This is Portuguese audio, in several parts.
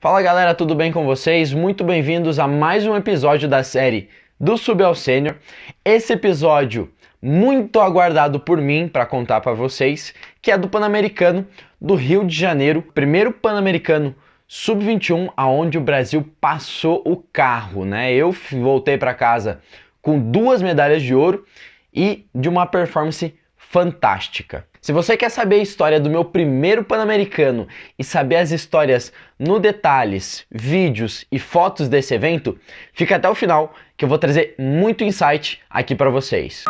Fala galera, tudo bem com vocês? Muito bem-vindos a mais um episódio da série do Sub ao Sênior. Esse episódio muito aguardado por mim para contar para vocês, que é do Pan-Americano do Rio de Janeiro, primeiro Pan-Americano Sub-21, aonde o Brasil passou o carro, né? Eu voltei para casa com 2 medalhas de ouro e de uma performance fantástica. Se você quer saber a história do meu primeiro Pan-Americano e saber as histórias no detalhes, vídeos e fotos desse evento, fica até o final que eu vou trazer muito insight aqui para vocês.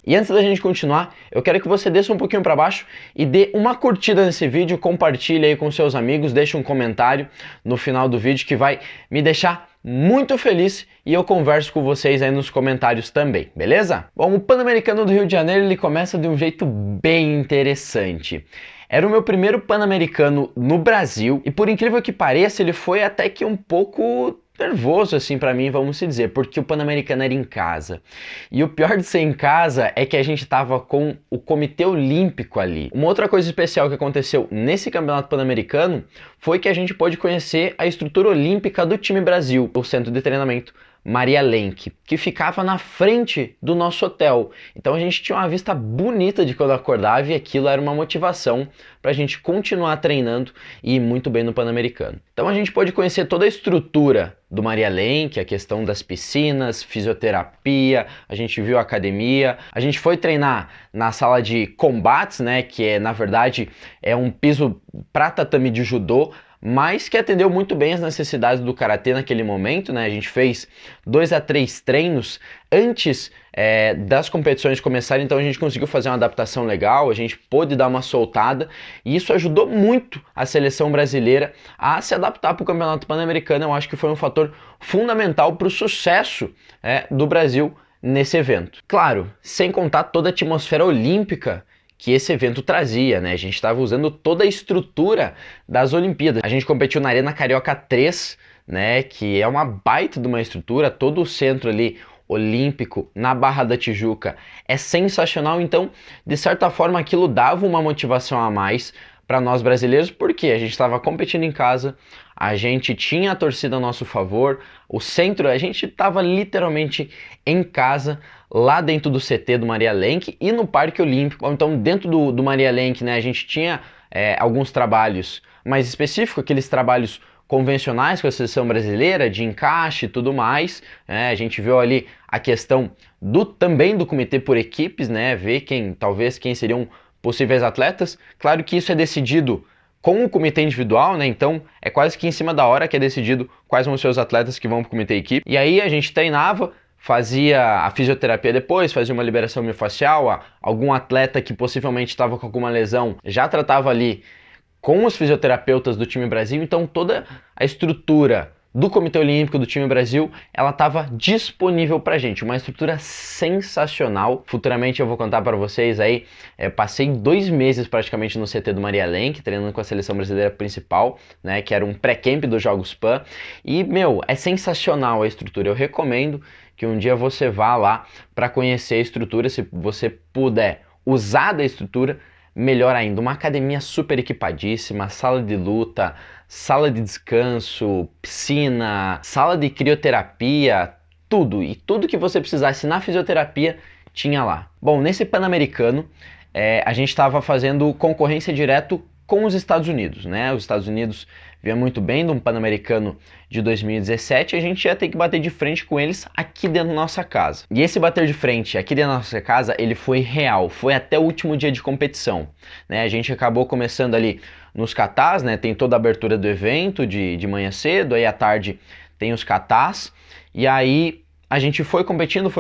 E antes da gente continuar, eu quero que você desça um pouquinho para baixo e dê uma curtida nesse vídeo, compartilhe aí com seus amigos, deixe um comentário no final do vídeo que vai me deixar muito feliz e eu converso com vocês aí nos comentários também, beleza? Bom, o Pan-Americano do Rio de Janeiro ele começa de um jeito bem interessante. Era o meu primeiro Pan-Americano no Brasil e por incrível que pareça ele foi até que um pouco nervoso assim pra mim, vamos se dizer, porque o Pan-Americano era em casa. E o pior de ser em casa é que a gente tava com o Comitê Olímpico ali. Uma outra coisa especial que aconteceu nesse Campeonato Pan-Americano foi que a gente pôde conhecer a estrutura olímpica do time Brasil, o centro de treinamento Maria Lenk, que ficava na frente do nosso hotel. Então a gente tinha uma vista bonita de quando acordava e aquilo era uma motivação para a gente continuar treinando e ir muito bem no Pan-Americano. Então a gente pôde conhecer toda a estrutura do Maria Lenk, a questão das piscinas, fisioterapia, a gente viu a academia, a gente foi treinar na sala de combates, né, que é na verdade é um piso para tatame de judô, mas que atendeu muito bem as necessidades do karatê naquele momento, né? A gente fez 2 a 3 treinos antes das competições começarem, então a gente conseguiu fazer uma adaptação legal, a gente pôde dar uma soltada e isso ajudou muito a seleção brasileira a se adaptar para o Campeonato Pan-Americano. Eu acho que foi um fator fundamental para o sucesso do Brasil nesse evento. Claro, sem contar toda a atmosfera olímpica que esse evento trazia, né? A gente estava usando toda a estrutura das Olimpíadas. A gente competiu na Arena Carioca 3, né? Que é uma baita de uma estrutura, todo o centro ali olímpico na Barra da Tijuca é sensacional. Então, de certa forma, aquilo dava uma motivação a mais para nós brasileiros, porque a gente estava competindo em casa, a gente tinha a torcida a nosso favor, o centro, a gente estava literalmente em casa, lá dentro do CT do Maria Lenk e no Parque Olímpico. Então dentro do Maria Lenk, né, a gente tinha alguns trabalhos mais específicos, aqueles trabalhos convencionais com a seleção brasileira, de encaixe e tudo mais. A gente viu ali a questão também do comitê por equipes, né, ver quem seriam possíveis atletas. Claro que isso é decidido com o comitê individual, né? Então é quase que em cima da hora que é decidido quais vão ser os atletas que vão para o comitê equipe. E aí a gente treinava, fazia a fisioterapia depois, fazia uma liberação miofascial, algum atleta que possivelmente estava com alguma lesão já tratava ali com os fisioterapeutas do time Brasil. Então toda a estrutura do Comitê Olímpico do time Brasil, ela estava disponível pra gente, uma estrutura sensacional. Futuramente eu vou contar para vocês aí, passei 2 meses praticamente no CT do Maria Lenk, treinando com a seleção brasileira principal, né, que era um pré-camp dos Jogos Pan, e é sensacional a estrutura. Eu recomendo que um dia você vá lá para conhecer a estrutura, se você puder usar da estrutura, melhor ainda. Uma academia super equipadíssima, sala de luta, sala de descanso, piscina, sala de crioterapia, tudo. E tudo que você precisasse na fisioterapia tinha lá. Bom, nesse Pan-Americano, a gente estava fazendo concorrência direto com os Estados Unidos, né? Os Estados Unidos vinha muito bem de um Pan-Americano de 2017 e a gente ia ter que bater de frente com eles aqui dentro da nossa casa. E esse bater de frente aqui dentro da nossa casa, ele foi real, foi até o último dia de competição, né? A gente acabou começando ali nos katás, né? Tem toda a abertura do evento de manhã cedo, aí à tarde tem os katás, e aí a gente foi competindo,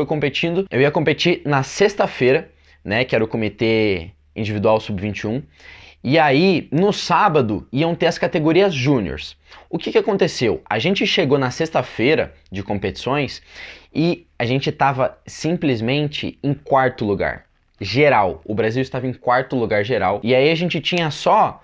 eu ia competir na sexta-feira, né? Que era o comitê individual sub-21, e aí, no sábado, iam ter as categorias júniors. O que aconteceu? A gente chegou na sexta-feira de competições e a gente estava simplesmente em 4º lugar. Geral. O Brasil estava em 4º lugar geral. E aí a gente tinha só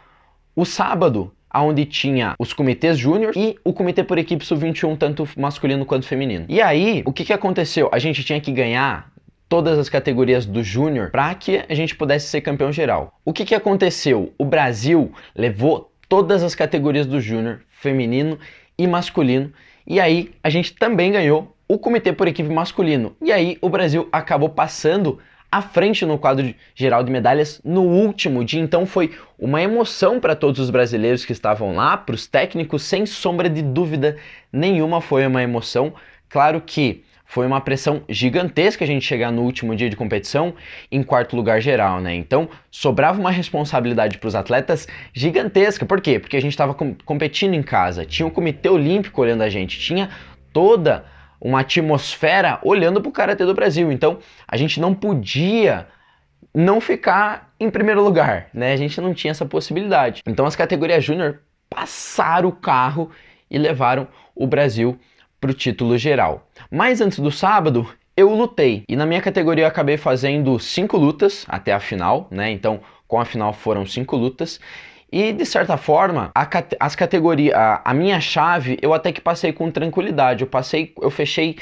o sábado onde tinha os comitês júnior e o comitê por equipe sub-21, tanto masculino quanto feminino. E aí, o que aconteceu? A gente tinha que ganhar todas as categorias do júnior para que a gente pudesse ser campeão geral. O que aconteceu? O Brasil levou todas as categorias do júnior, feminino e masculino, e aí a gente também ganhou o comitê por equipe masculino. E aí o Brasil acabou passando à frente no quadro geral de medalhas no último dia. Então foi uma emoção para todos os brasileiros que estavam lá, para os técnicos, sem sombra de dúvida nenhuma foi uma emoção. Claro que foi uma pressão gigantesca a gente chegar no último dia de competição em quarto lugar geral, né? Então sobrava uma responsabilidade para os atletas gigantesca. Por quê? Porque a gente estava competindo em casa, tinha o Comitê Olímpico olhando a gente, tinha toda uma atmosfera olhando para o Karatê do Brasil. Então a gente não podia não ficar em primeiro lugar, né? A gente não tinha essa possibilidade. Então as categorias júnior passaram o carro e levaram o Brasil para o título geral. Mas antes do sábado eu lutei, e na minha categoria eu acabei fazendo 5 lutas até a final, né? Então com a final foram 5 lutas. E de certa forma, as categorias, a minha chave, eu até que passei com tranquilidade. Eu fechei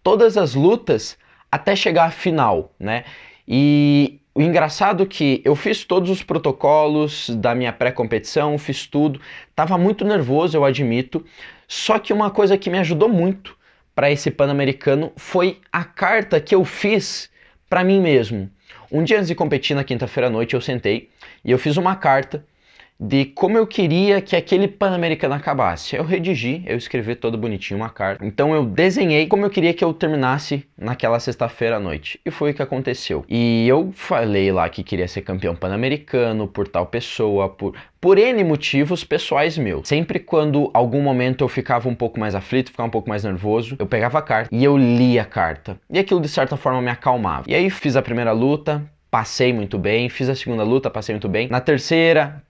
todas as lutas até chegar à final, né? E o engraçado é que eu fiz todos os protocolos da minha pré-competição, fiz tudo. Tava muito nervoso, eu admito. Só que uma coisa que me ajudou muito para esse Pan-Americano foi a carta que eu fiz para mim mesmo. Um dia antes de competir, na quinta-feira à noite, eu sentei e eu fiz uma carta de como eu queria que aquele Pan-Americano acabasse. Eu redigi, eu escrevi todo bonitinho uma carta. Então eu desenhei como eu queria que eu terminasse naquela sexta-feira à noite. E foi o que aconteceu. E eu falei lá que queria ser campeão Pan-Americano por tal pessoa, por N motivos pessoais meus. Sempre quando algum momento eu ficava um pouco mais aflito, ficava um pouco mais nervoso, eu pegava a carta e eu lia a carta. E aquilo de certa forma me acalmava. E aí fiz a primeira luta, passei muito bem, fiz a segunda luta, passei muito bem. Na terceira,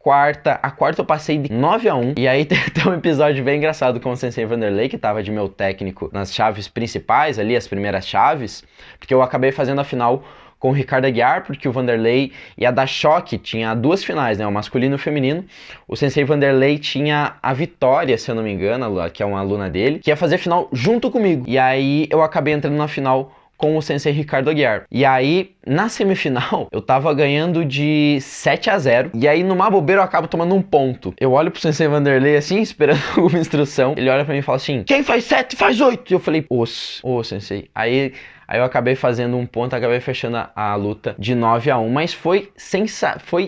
a quarta eu passei de 9-1. E aí tem um episódio bem engraçado com o Sensei Vanderlei, que tava de meu técnico nas chaves principais ali, as primeiras chaves, porque eu acabei fazendo a final com o Ricardo Aguiar, porque o Vanderlei ia dar choque, tinha 2 finais, né, o masculino e o feminino. O Sensei Vanderlei tinha a Vitória, se eu não me engano, que é uma aluna dele, que ia fazer final junto comigo. E aí eu acabei entrando na final com o Sensei Ricardo Aguiar. E aí, na semifinal, eu tava ganhando de 7-0. E aí, numa bobeira, eu acabo tomando um ponto. Eu olho pro Sensei Vanderlei, assim, esperando alguma instrução. Ele olha pra mim e fala assim, quem faz 7, faz 8. E eu falei, ô, Sensei. Aí eu acabei fazendo um ponto, acabei fechando a luta de 9-1. Mas foi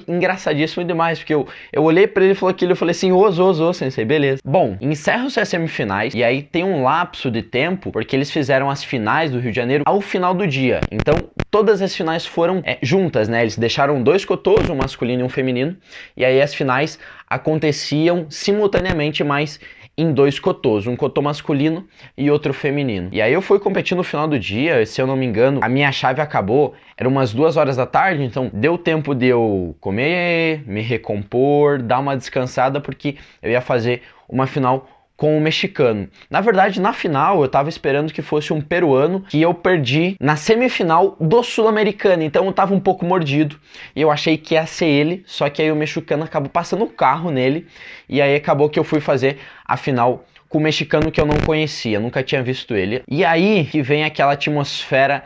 engraçadíssimo demais, porque eu olhei pra ele e falou aquilo, eu falei assim, ô, Sensei, beleza. Bom, encerram-se as semifinais, e aí tem um lapso de tempo, porque eles fizeram as finais do Rio de Janeiro ao final do dia. Então, todas as finais foram juntas, né? Eles deixaram 2 cotôs, um masculino e um feminino, e aí as finais aconteciam simultaneamente, mas em 2 cotôs, um cotô masculino e outro feminino. E aí eu fui competir no final do dia, se eu não me engano, a minha chave acabou, era umas 2 horas da tarde, então deu tempo de eu comer, me recompor, dar uma descansada, porque eu ia fazer uma final com o mexicano. Na verdade, na final, eu tava esperando que fosse um peruano, que eu perdi na semifinal do sul-americano, então eu tava um pouco mordido, e eu achei que ia ser ele, só que aí o mexicano acabou passando o carro nele, e aí acabou que eu fui fazer a final com o mexicano que eu não conhecia, nunca tinha visto ele. E aí que vem aquela atmosfera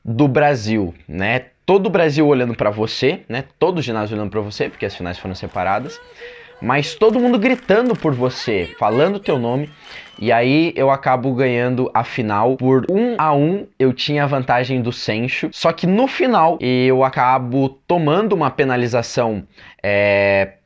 do Brasil, né? Todo o Brasil olhando pra você, né? Todo o ginásio olhando pra você, porque as finais foram separadas, mas todo mundo gritando por você, falando o teu nome, e aí eu acabo ganhando a final por 1-1, eu tinha a vantagem do Sencho, só que no final eu acabo tomando uma penalização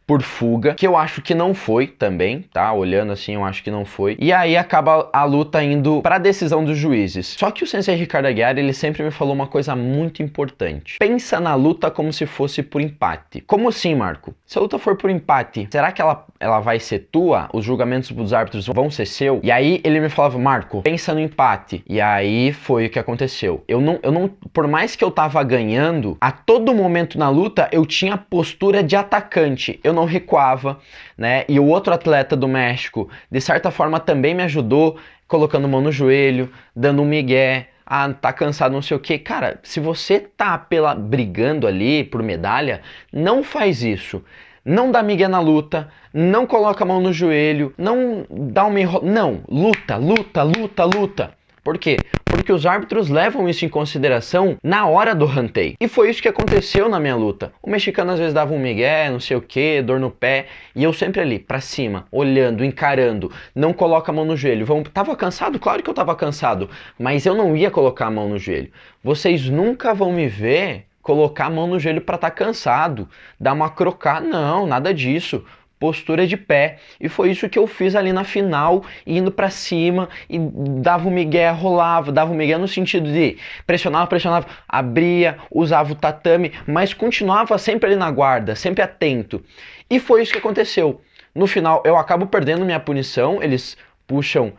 por fuga, que eu acho que não foi também, tá? Olhando assim, eu acho que não foi. E aí acaba a luta indo para a decisão dos juízes. Só que o Sensei Ricardo Aguiar, ele sempre me falou uma coisa muito importante. Pensa na luta como se fosse por empate. Como assim, Marco? Se a luta for por empate, será que ela vai ser tua? Os julgamentos dos árbitros vão ser seu? E aí ele me falava, Marco, pensa no empate. E aí foi o que aconteceu. Eu não, por mais que eu tava ganhando, a todo momento na luta eu tinha postura de atacante. Eu não recuava, né? E o outro atleta do México, de certa forma, também me ajudou, colocando mão no joelho, dando um migué. Ah, tá cansado, não sei o que. Cara, se você tá brigando ali por medalha, não faz isso. não dá migué na luta, não coloca a mão no joelho, não dá uma não, luta, luta, luta, luta. Por quê? Porque os árbitros levam isso em consideração na hora do ranteio. E foi isso que aconteceu na minha luta. O mexicano às vezes dava um migué, não sei o que, dor no pé, e eu sempre ali, pra cima, olhando, encarando, não coloca a mão no joelho. Tava cansado? Claro que eu tava cansado, mas eu não ia colocar a mão no joelho. Vocês nunca vão me ver colocar a mão no joelho pra estar cansado, dar uma crocada, não, nada disso. Postura de pé, e foi isso que eu fiz ali na final, indo pra cima, e dava o migué, rolava, dava o migué no sentido de pressionava, abria, usava o tatame, mas continuava sempre ali na guarda, sempre atento. E foi isso que aconteceu. No final eu acabo perdendo minha punição, eles puxam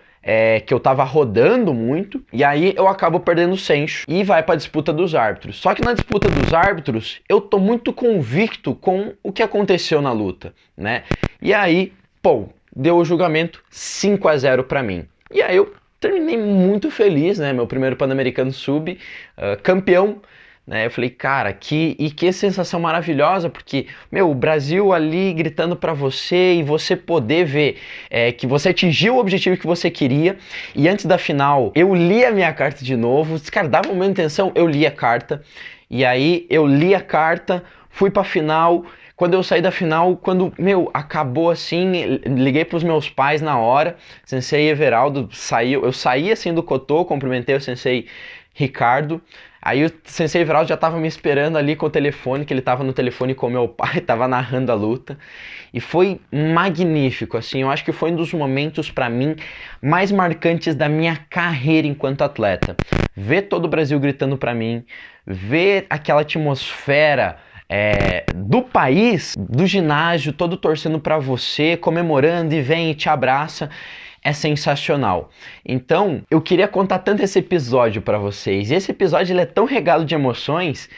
que eu tava rodando muito, e aí eu acabo perdendo o sencho e vai pra disputa dos árbitros. Só que na disputa dos árbitros, eu tô muito convicto com o que aconteceu na luta, né? E aí, pô, deu o julgamento 5-0 pra mim. E aí eu terminei muito feliz, né? Meu primeiro Pan-Americano Sub, campeão. Né? Eu falei, cara, que sensação maravilhosa, porque, meu, o Brasil ali gritando pra você e você poder ver que você atingiu o objetivo que você queria. E antes da final, eu li a minha carta de novo. Cara, dava uma intenção, eu li a carta. E aí, eu li a carta, fui pra final. Quando eu saí da final, quando, meu, acabou assim, liguei pros meus pais na hora. Sensei Everaldo saiu, eu saí assim do cotô, cumprimentei o Sensei Ricardo. Aí o Sensei Everaldo já tava me esperando ali com o telefone, que ele tava no telefone com meu pai, tava narrando a luta. E foi magnífico, assim, eu acho que foi um dos momentos pra mim mais marcantes da minha carreira enquanto atleta. Ver todo o Brasil gritando pra mim, ver aquela atmosfera do país, do ginásio, todo torcendo pra você, comemorando e vem e te abraça. É sensacional. Então, eu queria contar tanto esse episódio para vocês. E esse episódio ele é tão regado de emoções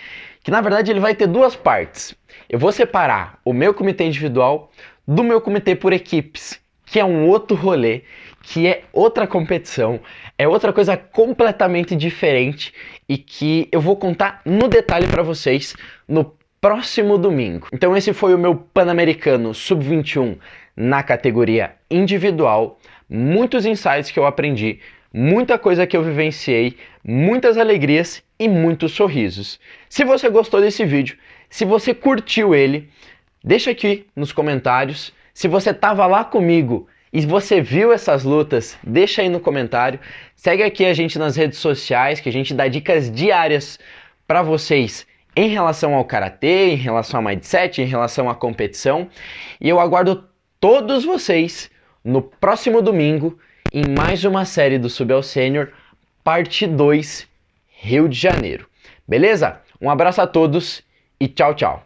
que, na verdade, ele vai ter duas partes. Eu vou separar o meu comitê individual do meu comitê por equipes, que é um outro rolê, que é outra competição, é outra coisa completamente diferente e que eu vou contar no detalhe para vocês no próximo domingo. Então esse foi o meu Pan-Americano Sub-21 na categoria individual. Muitos insights que eu aprendi, muita coisa que eu vivenciei, muitas alegrias e muitos sorrisos. Se você gostou desse vídeo, se você curtiu ele, deixa aqui nos comentários. Se você estava lá comigo e você viu essas lutas, deixa aí no comentário. Segue aqui a gente nas redes sociais, que a gente dá dicas diárias para vocês em relação ao karatê, em relação ao mindset, em relação à competição. E eu aguardo todos vocês no próximo domingo em mais uma série do Sub ao Sênior, parte 2, Rio de Janeiro. Beleza? Um abraço a todos e tchau, tchau.